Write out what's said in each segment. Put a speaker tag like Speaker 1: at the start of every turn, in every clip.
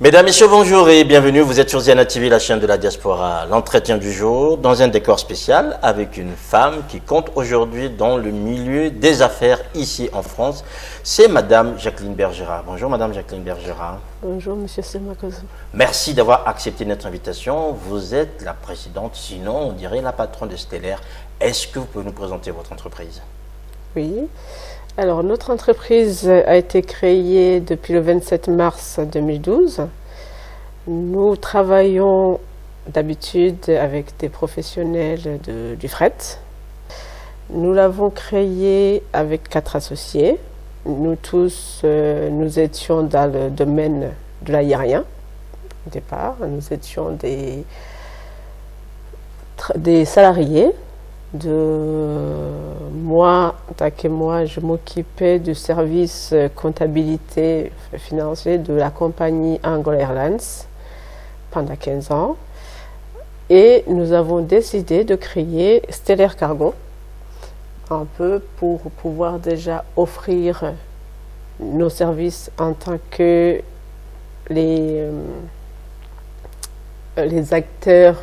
Speaker 1: Mesdames, Messieurs, bonjour et bienvenue. Vous êtes sur Ziana TV, la chaîne de la diaspora. L'entretien du jour, dans un décor spécial, avec une femme qui compte aujourd'hui dans le milieu des affaires ici en France. C'est Madame Jacqueline Bergera. Bonjour Madame Jacqueline Bergera.
Speaker 2: Bonjour Monsieur Semakoso.
Speaker 1: Merci d'avoir accepté notre invitation. Vous êtes la présidente, sinon on dirait la patronne de Stellaire. Est-ce que vous pouvez nous présenter votre entreprise?
Speaker 2: Oui. Alors, notre entreprise a été créée depuis le 27 mars 2012. Nous travaillons d'habitude avec des professionnels du fret. Nous l'avons créée avec 4 associés. Nous tous, nous étions dans le domaine de l'aérien au départ. Nous étions des salariés. Moi, je m'occupais du service comptabilité financier de la compagnie Angola Airlines pendant 15 ans. Et nous avons décidé de créer Stellaire Cargo, un peu pour pouvoir déjà offrir nos services en tant que les acteurs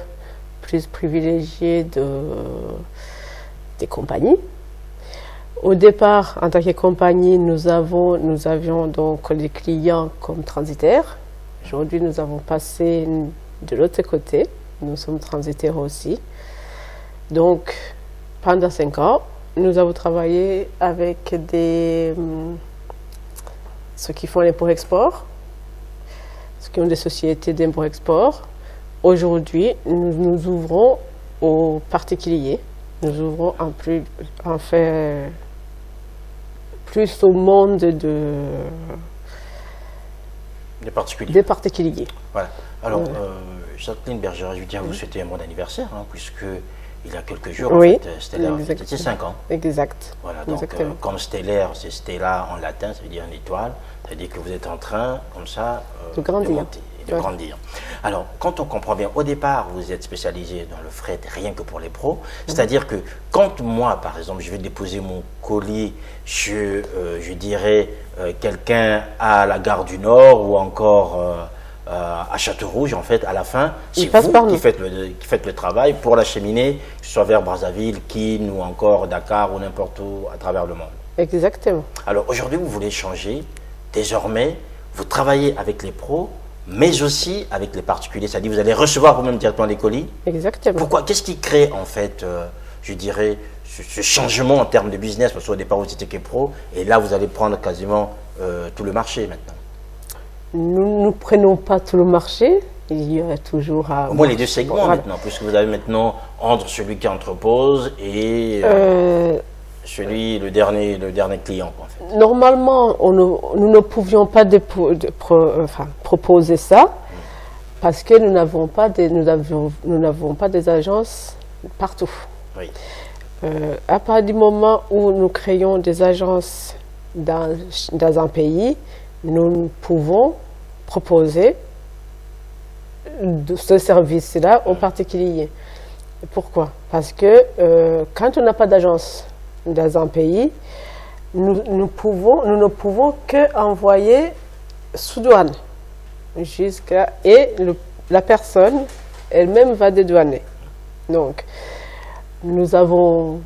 Speaker 2: plus privilégiés des compagnies. Au départ, en tant que compagnie, nous avions donc les clients comme transitaires. Aujourd'hui, nous avons passé de l'autre côté. Nous sommes transitaires aussi. Donc, pendant 5 ans, nous avons travaillé avec ceux qui font l'import-export, ceux qui ont des sociétés d'import-export. Aujourd'hui, nous nous ouvrons aux particuliers. Nous ouvrons plus au monde
Speaker 1: des particuliers. Voilà. Alors, Jacqueline Bergera, je veux dire, vous souhaitez un bon anniversaire, hein, puisque il y a quelques jours,
Speaker 2: oui,
Speaker 1: en fait, Stellaire a fêté 5 ans.
Speaker 2: Exact.
Speaker 1: Voilà, donc comme Stellaire, c'est Stella en latin, ça veut dire une étoile, ça veut dire que vous êtes en train, comme ça,
Speaker 2: de grandir.
Speaker 1: De monter et de grandir. Alors, quand on comprend bien, au départ, vous êtes spécialisé dans le fret rien que pour les pros, c'est-à-dire que quand moi, par exemple, je vais déposer mon colis chez, je dirais, quelqu'un à la gare du Nord ou encore à Châteaurouge, en fait, à la fin, c'est vous qui faites le travail pour l'acheminer, soit vers Brazzaville, Kin ou encore Dakar ou n'importe où à travers le monde.
Speaker 2: Exactement.
Speaker 1: Alors aujourd'hui, vous voulez changer. Désormais, vous travaillez avec les pros, mais aussi avec les particuliers. C'est-à-dire vous allez recevoir vous-même directement les colis.
Speaker 2: Exactement.
Speaker 1: Pourquoi? Qu'est-ce qui crée, en fait, je dirais, ce changement en termes de business? Parce qu'au départ, vous étiez que pro, et là, vous allez prendre quasiment tout le marché maintenant. Nous
Speaker 2: ne prenons pas tout le marché. Il y a toujours
Speaker 1: au moins les 2 segments maintenant, puisque vous avez maintenant entre celui qui entrepose et celui, le dernier client, en fait.
Speaker 2: Normalement, nous ne pouvions pas proposer ça parce que nous n'avons pas des agences partout.
Speaker 1: Oui.
Speaker 2: À partir du moment où nous créons des agences dans un pays, nous pouvons proposer ce service-là aux particuliers. Pourquoi? Parce que quand on n'a pas d'agence dans un pays, nous ne pouvons qu'envoyer sous douane et la personne elle-même va dédouaner. Donc, nous avons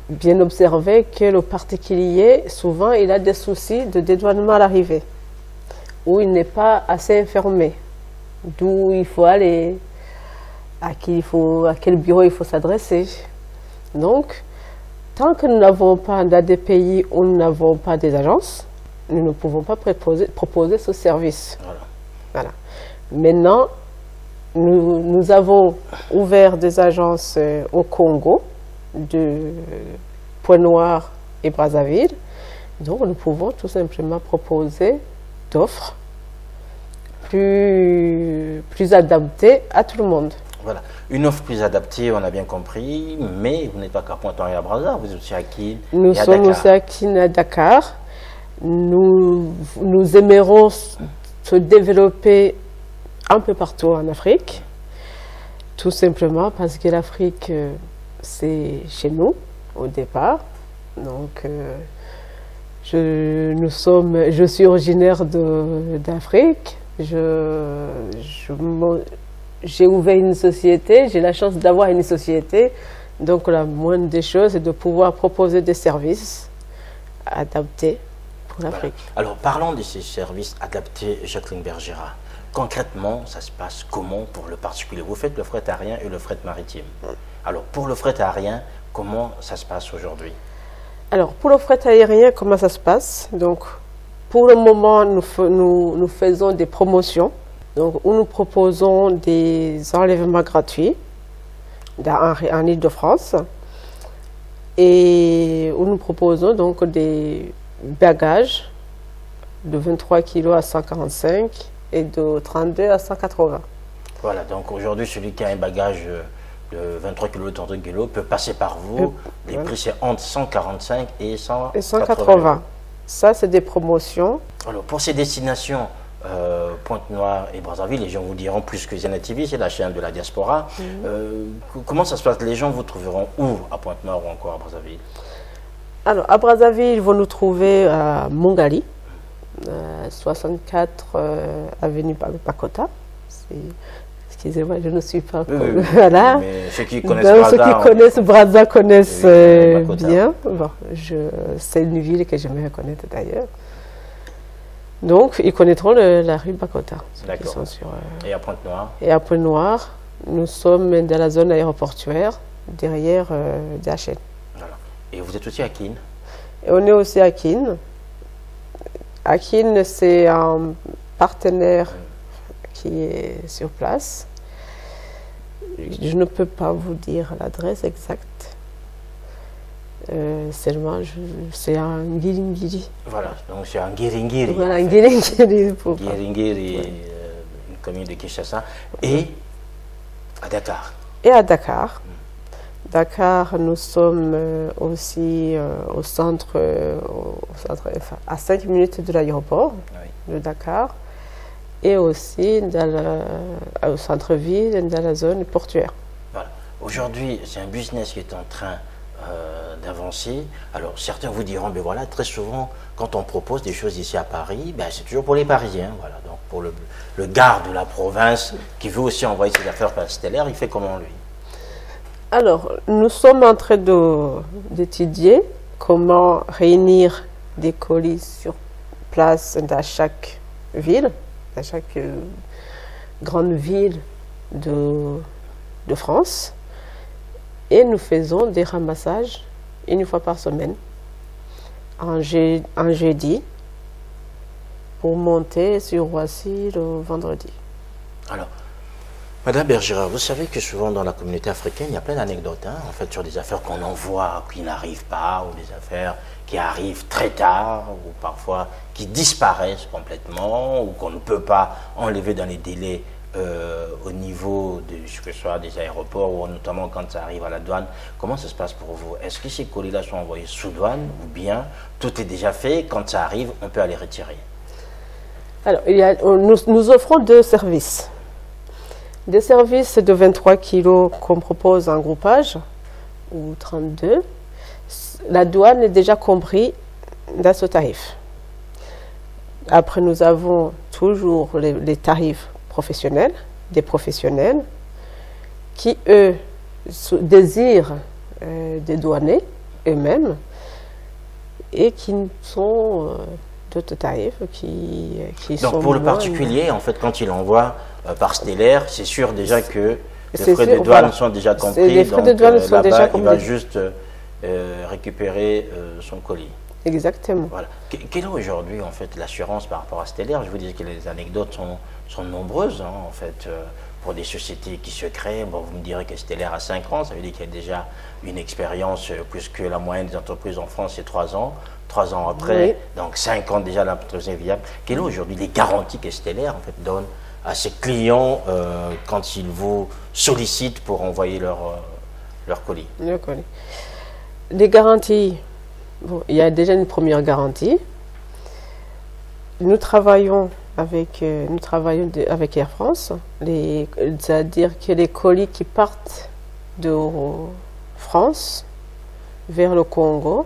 Speaker 2: bien observé que le particulier, souvent, il a des soucis de dédouanement à l'arrivée, où il n'est pas assez informé, d'où il faut aller, à quel bureau il faut s'adresser. Donc, tant que nous n'avons pas, dans des pays où nous n'avons pas des agences, nous ne pouvons pas proposer ce service. Voilà. Maintenant, nous avons ouvert des agences au Congo, de Pointe-Noire et Brazzaville. Donc, nous pouvons tout simplement proposer d'offres plus adaptées à tout le monde.
Speaker 1: Voilà, une offre plus adaptée, on a bien compris, mais vous n'êtes pas qu'à Pointe-Noire et à Brazzaville, vous êtes aussi à Kin et à Dakar.
Speaker 2: Nous sommes aussi à Kin et à Dakar. Nous aimerons se développer un peu partout en Afrique, tout simplement parce que l'Afrique, c'est chez nous au départ. Donc, je suis originaire d'Afrique, J'ai ouvert une société, j'ai la chance d'avoir une société. Donc la moindre des choses est de pouvoir proposer des services adaptés pour l'Afrique.
Speaker 1: Voilà. Alors parlons de ces services adaptés, Jacqueline Bergera. Concrètement, ça se passe comment pour le particulier? Vous faites le fret aérien et le fret maritime. Alors pour le fret aérien, comment ça se passe aujourd'hui?
Speaker 2: Alors pour le fret aérien, comment ça se passe? Donc pour le moment, nous faisons des promotions, donc, où nous proposons des enlèvements gratuits en Île-de-France et où nous proposons donc des bagages de 23 kg à 145 et de 32 à 180.
Speaker 1: Voilà, donc aujourd'hui, celui qui a un bagage de 23 kg, 32 kg peut passer par vous. Les prix, c'est entre 145 et 180.
Speaker 2: Ça, c'est des promotions.
Speaker 1: Alors, pour ces destinations, Pointe-Noire et Brazzaville, les gens vous diront plus que Zenith TV, c'est la chaîne de la diaspora. Comment ça se passe? Les gens vous trouveront où à Pointe-Noire ou encore à Brazzaville? Alors,
Speaker 2: à Brazzaville, ils vont nous trouver à Mongali, 64 avenue Pakota. Excusez-moi, je ne suis pas... Voilà.
Speaker 1: Mais ceux qui connaissent
Speaker 2: Brazza connaissent bien. Bon, c'est une ville que j'aimerais connaître d'ailleurs. Donc, ils connaîtront la rue Bakota.
Speaker 1: D'accord. Et à Pointe-Noire?
Speaker 2: Et à Pointe-Noire, nous sommes dans la zone aéroportuaire, derrière DHL.
Speaker 1: Voilà. Et vous êtes aussi à Keene?
Speaker 2: Et on est aussi à Keene. À Keene, c'est un partenaire qui est sur place. Je ne peux pas vous dire l'adresse exacte. Seulement, c'est un Ngiringiri.
Speaker 1: Voilà, donc c'est un Ngiringiri.
Speaker 2: Voilà, un Ngiringiri.
Speaker 1: Ngiringiri, une commune de Kinshasa. Et à Dakar.
Speaker 2: Et à Dakar. Dakar, nous sommes aussi au centre, à 5 minutes de l'aéroport de Dakar. Et aussi au centre-ville, dans la zone portuaire.
Speaker 1: Voilà. Aujourd'hui, c'est un business qui est en train d'avancer. Alors, certains vous diront, ben voilà, très souvent, quand on propose des choses ici à Paris, ben, c'est toujours pour les Parisiens. Voilà. Donc, pour le gars de la province qui veut aussi envoyer ses affaires par stellaire, il fait comment, lui? Alors,
Speaker 2: nous sommes en train d'étudier comment réunir des colis sur place dans chaque ville, dans chaque grande ville de France. Et nous faisons des ramassages une fois par semaine, un jeudi, pour monter sur Roissy le vendredi.
Speaker 1: Alors, Madame Bergera, vous savez que souvent dans la communauté africaine, il y a plein d'anecdotes, hein, en fait, sur des affaires qu'on envoie, qui n'arrivent pas, ou des affaires qui arrivent très tard, ou parfois qui disparaissent complètement, ou qu'on ne peut pas enlever dans les délais au niveau de ce que ce soit des aéroports, ou notamment quand ça arrive à la douane. Comment ça se passe pour vous? Est-ce que ces colis-là sont envoyés sous douane, ou bien tout est déjà fait, quand ça arrive, on peut aller retirer?
Speaker 2: Alors, nous offrons deux services. Des services de 23 kg qu'on propose en groupage, ou 32. La douane est déjà compris dans ce tarif. Après, nous avons toujours les tarifs professionnels, des professionnels qui, eux, désirent dédouaner eux-mêmes et qui sont d'autres tarifs qui sont...
Speaker 1: Donc, pour le particulier, en fait, quand il envoie par stellaire, c'est sûr déjà que les frais de douane sont déjà compris.
Speaker 2: Les frais de douane sont déjà compris.
Speaker 1: Il va juste récupérer son colis.
Speaker 2: Exactement.
Speaker 1: Voilà. Quelle est aujourd'hui en fait l'assurance par rapport à Stellaire? Je vous disais que les anecdotes sont nombreuses, hein, en fait, pour des sociétés qui se créent. Bon, vous me direz que Stellaire a 5 ans, ça veut dire qu'il y a déjà une expérience, puisque la moyenne des entreprises en France c'est 3 ans. 3 ans après, oui. Donc 5 ans déjà l'entreprise est viable. Quelles sont aujourd'hui les garanties que Stellaire en fait donne à ses clients quand ils vous sollicitent pour envoyer leur colis?
Speaker 2: Le colis. Les garanties, bon, il y a déjà une première garantie. Nous travaillons avec Air France, c'est-à-dire que les colis qui partent de France vers le Congo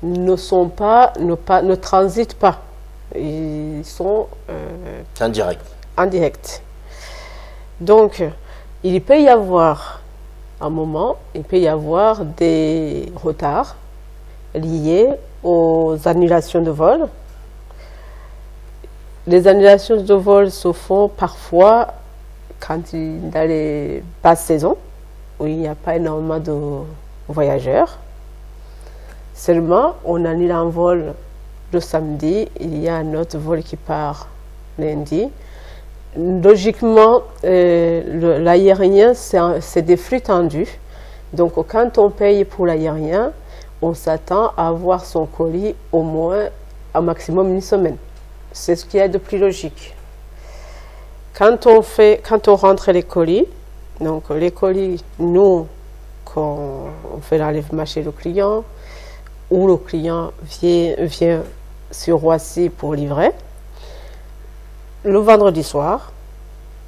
Speaker 2: ne transitent pas ils sont
Speaker 1: C'est en direct.
Speaker 2: en direct. Donc, il peut y avoir un moment, il peut y avoir des retards liés aux annulations de vol. Les annulations de vol se font parfois quand il y a les basses saisons, où il n'y a pas énormément de voyageurs. Seulement, on annule un vol le samedi, il y a un autre vol qui part lundi. Logiquement, l'aérien, c'est des flux tendus. Donc, quand on paye pour l'aérien, on s'attend à avoir son colis au moins un maximum une semaine. C'est ce qu'il y a de plus logique. Quand on rentre les colis, donc les colis, nous, quand on fait l'enlèvement chez le client, ou le client vient sur Roissy pour livrer, le vendredi soir,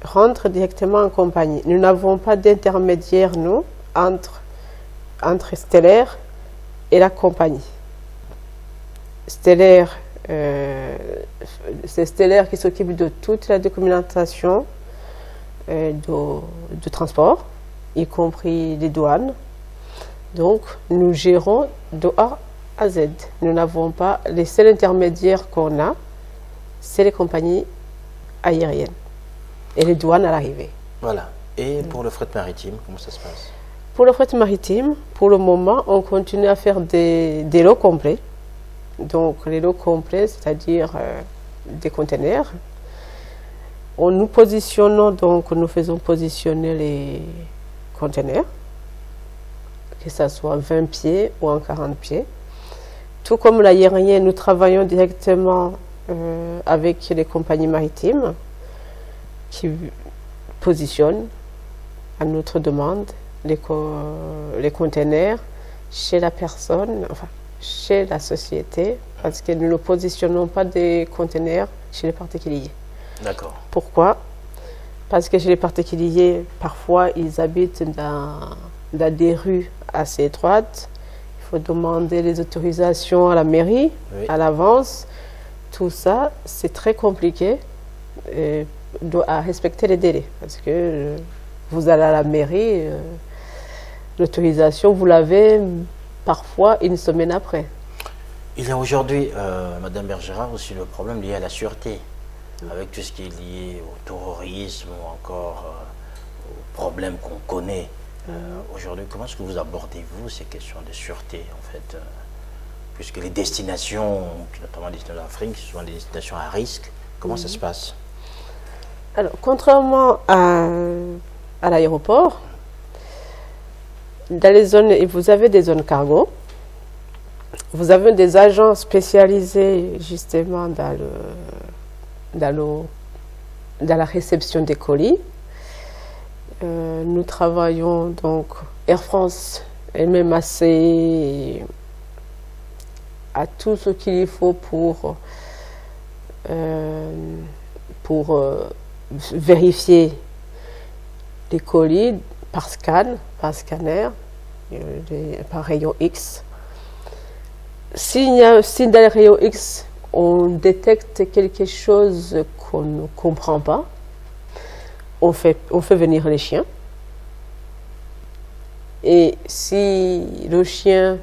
Speaker 2: rentre directement en compagnie. Nous n'avons pas d'intermédiaire, nous, entre Stellair et la compagnie. Stellair, c'est Stellair qui s'occupe de toute la documentation de transport, y compris les douanes. Donc, nous gérons de A à Z. Nous n'avons pas, les seuls intermédiaires qu'on a, c'est les compagnies aériennes et les douanes à l'arrivée.
Speaker 1: Voilà. Et pour le fret maritime, comment ça se passe?
Speaker 2: Pour le fret maritime, pour le moment, on continue à faire des lots complets. Donc, les lots complets, c'est-à-dire des conteneurs. Nous positionnons, donc, nous faisons positionner les conteneurs, que ce soit 20 pieds ou en 40 pieds. Tout comme l'aérien, nous travaillons directement avec les compagnies maritimes qui positionnent à notre demande les conteneurs chez la personne, enfin chez la société, parce que nous ne positionnons pas des conteneurs chez les particuliers.
Speaker 1: D'accord.
Speaker 2: Pourquoi? Parce que chez les particuliers, parfois, ils habitent dans des rues assez étroites. Il faut demander les autorisations à la mairie,
Speaker 1: Oui.
Speaker 2: à l'avance. Tout ça, c'est très compliqué à respecter les délais. Parce que vous allez à la mairie, l'autorisation, vous l'avez parfois une semaine après.
Speaker 1: Il y a aujourd'hui, Madame Bergera, aussi le problème lié à la sûreté, avec tout ce qui est lié au terrorisme ou encore aux problèmes qu'on connaît. Aujourd'hui, comment est-ce que vous abordez-vous ces questions de sûreté, en fait, puisque les destinations, notamment les destinations d'Afrique, sont des destinations à risque, comment ça se passe?
Speaker 2: Alors, contrairement à l'aéroport, dans les zones, vous avez des zones cargo, vous avez des agents spécialisés justement dans la réception des colis. Nous travaillons donc, Air France est même assez à tout ce qu'il faut pour vérifier les colis par scanner, par rayon X. Si dans les rayons X, on détecte quelque chose qu'on ne comprend pas, on fait venir les chiens. Et si le chien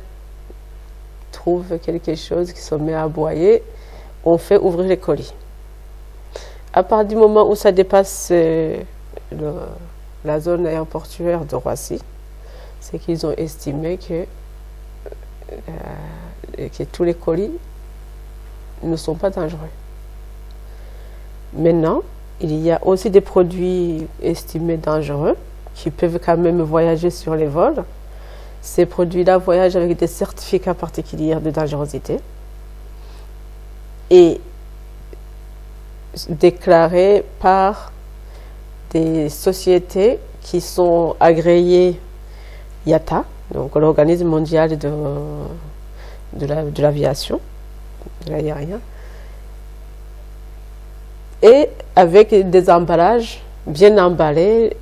Speaker 2: trouve quelque chose qui se met à aboyer, on fait ouvrir les colis. À partir du moment où ça dépasse la zone aéroportuaire de Roissy, c'est qu'ils ont estimé que tous les colis ne sont pas dangereux. Maintenant, il y a aussi des produits estimés dangereux qui peuvent quand même voyager sur les vols. Ces produits-là voyagent avec des certificats particuliers de dangerosité et déclarés par des sociétés qui sont agréées IATA, donc l'organisme mondial de l'aviation, de l'aérien, et avec des emballages bien emballés,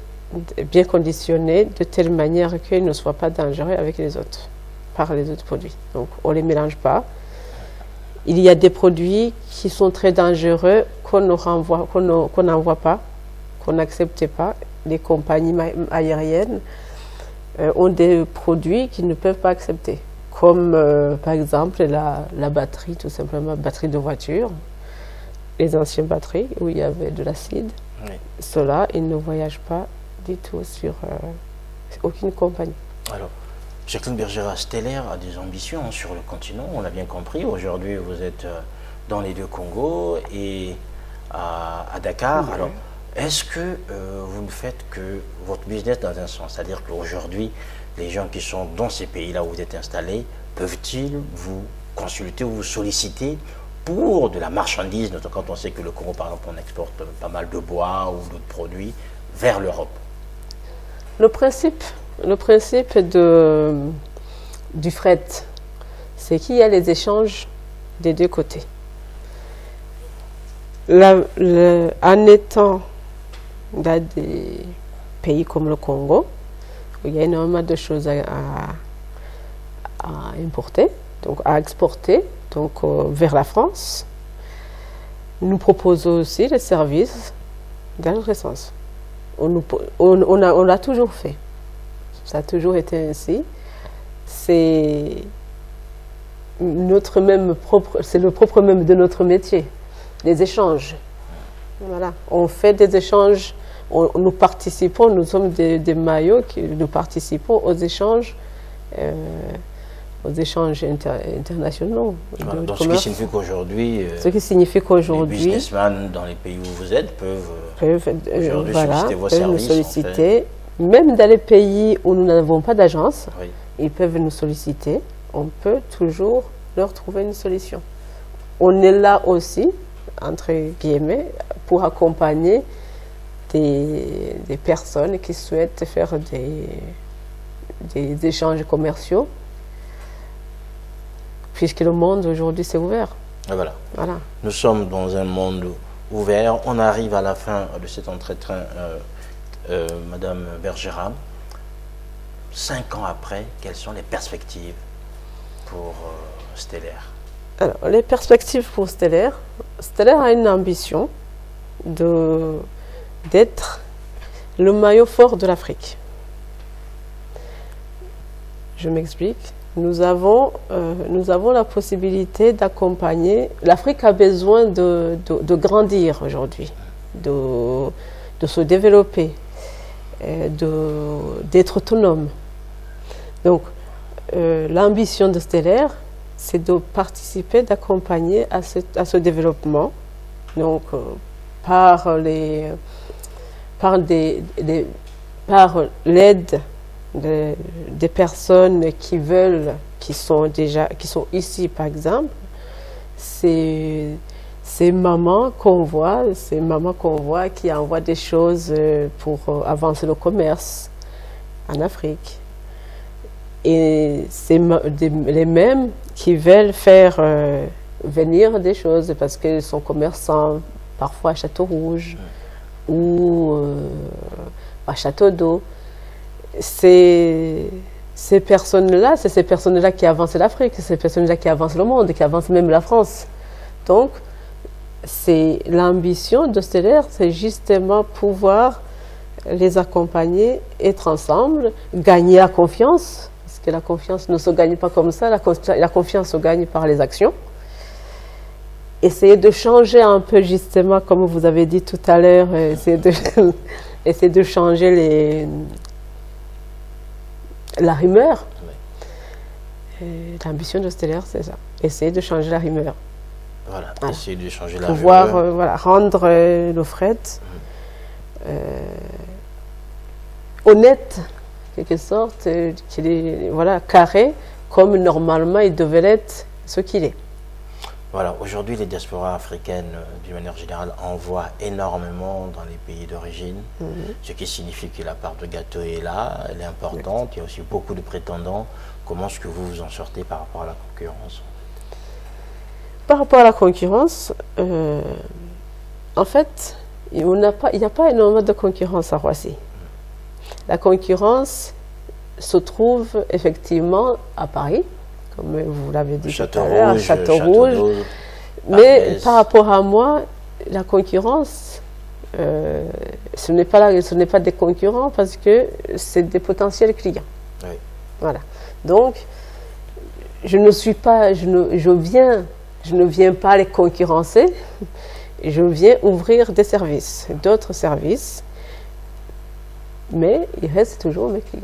Speaker 2: bien conditionnés, de telle manière qu'ils ne soient pas dangereux avec les autres, par les autres produits. Donc on ne les mélange pas. il y a des produits qui sont très dangereux qu'on n'envoie pas, qu'on n'accepte pas. Les compagnies aériennes ont des produits qu'ils ne peuvent pas accepter, comme par exemple la batterie, tout simplement, batterie de voiture, les anciennes batteries où il y avait de l'acide. Oui. Cela, ils ne voyagent pas du tout sur aucune compagnie.
Speaker 1: Alors, Jacqueline Bergera, Stellaire a des ambitions sur le continent, on l'a bien compris. Aujourd'hui, vous êtes dans les deux Congos et à Dakar. Oui. Alors, est-ce que vous ne faites que votre business dans un sens? C'est-à-dire qu'aujourd'hui, les gens qui sont dans ces pays-là où vous êtes installés, peuvent-ils vous consulter ou vous solliciter pour de la marchandise, notamment quand on sait que le Congo, par exemple, on exporte pas mal de bois ou d'autres produits vers l'Europe?
Speaker 2: Le principe du fret, c'est qu'il y a les échanges des deux côtés. En étant dans des pays comme le Congo, où il y a énormément de choses à importer, donc à exporter, donc vers la France, nous proposons aussi les services dans l'autre sens. On l'a toujours fait. Ça a toujours été ainsi. C'est le propre même de notre métier, les échanges. Voilà. On fait des échanges, nous participons, nous sommes des maillots, nous participons aux échanges internationaux.
Speaker 1: Voilà, donc ce qui signifie qu'aujourd'hui,
Speaker 2: les
Speaker 1: businessmen dans les pays où vous êtes peuvent solliciter vos services.
Speaker 2: Nous solliciter. Même dans les pays où nous n'avons pas d'agence, oui, ils peuvent nous solliciter. On peut toujours leur trouver une solution. On est là aussi, entre guillemets, pour accompagner des personnes qui souhaitent faire des échanges commerciaux, puisque le monde aujourd'hui s'est ouvert.
Speaker 1: Et voilà. Nous sommes dans un monde ouvert. On arrive à la fin de cet entretien. Madame Bergera, 5 ans après, quelles sont les perspectives pour Stellaire?
Speaker 2: Alors, les perspectives pour Stellaire, Stellaire a une ambition d'être le maillot fort de l'Afrique. Je m'explique. Nous avons la possibilité d'accompagner. L'Afrique a besoin de grandir aujourd'hui, de se développer, d'être autonome. Donc, l'ambition de Stellaire, c'est de participer, d'accompagner à ce développement, donc par l'aide des personnes qui sont ici, par exemple. Ces mamans qu'on voit, qui envoient des choses pour avancer le commerce en Afrique. Et c'est les mêmes qui veulent faire venir des choses parce qu'ils sont commerçants, parfois à Château-Rouge ou à Château-d'Eau. Ces personnes-là, c'est ces personnes-là qui avancent l'Afrique, c'est ces personnes-là qui avancent le monde, qui avancent même la France. Donc, c'est l'ambition de Stellaire, c'est justement pouvoir les accompagner, être ensemble, gagner la confiance, parce que la confiance ne se gagne pas comme ça, la confiance se gagne par les actions. Essayer de changer un peu, justement, comme vous avez dit tout à l'heure, essayer de changer la rumeur. L'ambition de Stellaire, c'est ça, essayer de changer la rumeur.
Speaker 1: Voilà, essayer de changer la
Speaker 2: pouvoir rendre le fret honnête, en quelque sorte, qu'il est carré, comme normalement il devait être ce qu'il est.
Speaker 1: Voilà, aujourd'hui les diasporas africaines, d'une manière générale, envoient énormément dans les pays d'origine, ce qui signifie que la part de gâteau est là, elle est importante, il y a aussi beaucoup de prétendants. Comment est-ce que vous vous en sortez par rapport à la concurrence?
Speaker 2: Par rapport à la concurrence, en fait, il n'y a pas énormément de concurrence à Roissy. La concurrence se trouve effectivement à Paris, comme vous l'avez dit tout à
Speaker 1: Château
Speaker 2: l'heure,
Speaker 1: Rouge,
Speaker 2: Château Rouge.
Speaker 1: d'Eau,
Speaker 2: Mais
Speaker 1: Armès.
Speaker 2: par rapport à moi, la concurrence, ce n'est pas des concurrents parce que c'est des potentiels clients.
Speaker 1: Oui.
Speaker 2: Voilà. Donc, je ne viens pas les concurrencer, je viens ouvrir des services, d'autres services, mais ils restent toujours mes clients.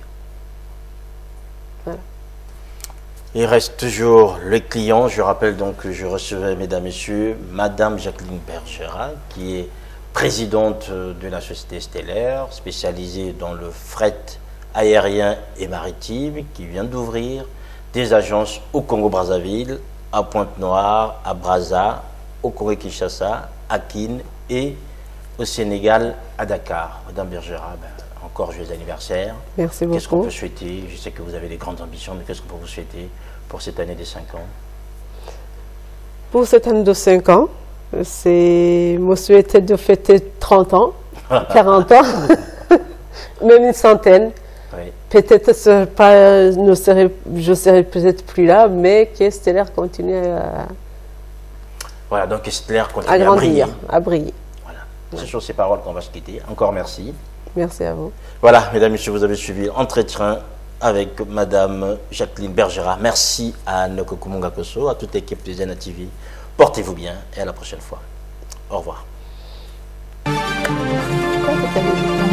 Speaker 2: Voilà.
Speaker 1: Il reste toujours le client. Je rappelle donc que je recevais, mesdames, messieurs, Madame Jacqueline Bergera, qui est présidente de la société Stellaire, spécialisée dans le fret aérien et maritime, qui vient d'ouvrir des agences au Congo-Brazzaville, à Pointe-Noire, à Brazza, au Congo-Kinshasa, à Kin et au Sénégal, à Dakar. Madame Bergera, encore joyeux anniversaire.
Speaker 2: Merci beaucoup.
Speaker 1: Qu'est-ce qu'on peut souhaiter? Je sais que vous avez des grandes ambitions, mais qu'est-ce qu'on peut vous souhaiter pour cette année des 5 ans?
Speaker 2: Pour cette année de 5 ans, c'est me souhaiter de fêter 30 ans, 40 ans, même une centaine.
Speaker 1: Oui.
Speaker 2: Peut-être je serai peut-être plus là, mais que Stellaire continue
Speaker 1: Voilà, donc Stellaire
Speaker 2: à
Speaker 1: continue à briller.
Speaker 2: grandir, à briller.
Speaker 1: Voilà. C'est sur ces paroles qu'on va se quitter. Encore merci.
Speaker 2: Merci à vous.
Speaker 1: Voilà, mesdames, messieurs, vous avez suivi l'entretien avec Madame Jacqueline Bergera. Merci à Nokokumunga Koso, à toute l'équipe de Zena TV. Portez-vous bien et à la prochaine fois. Au revoir.
Speaker 2: Pourquoi tu t'as mis